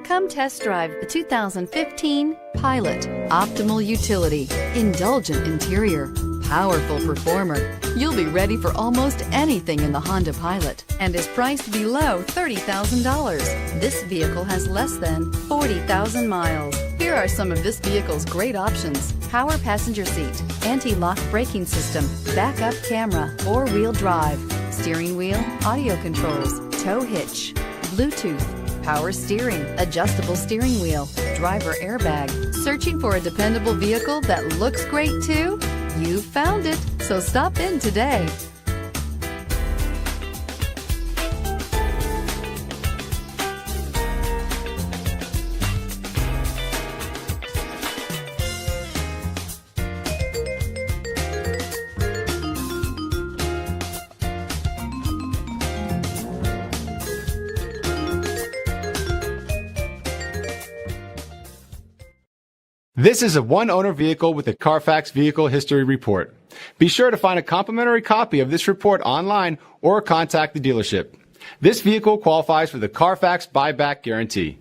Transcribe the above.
Come test drive the 2015 Pilot. Optimal utility, indulgent interior, powerful performer. You'll be ready for almost anything in the Honda Pilot and is priced below $30,000. This vehicle has less than 40,000 miles. Here are some of this vehicle's great options: power passenger seat, anti-lock braking system, backup camera, four-wheel drive, steering wheel audio controls, tow hitch, Bluetooth, power steering, adjustable steering wheel, driver airbag. Searching for a dependable vehicle that looks great too? You found it, so stop in today. This is a one-owner vehicle with a CarFax Vehicle History Report. Be sure to find a complimentary copy of this report online or contact the dealership. This vehicle qualifies for the CarFax Buyback Guarantee.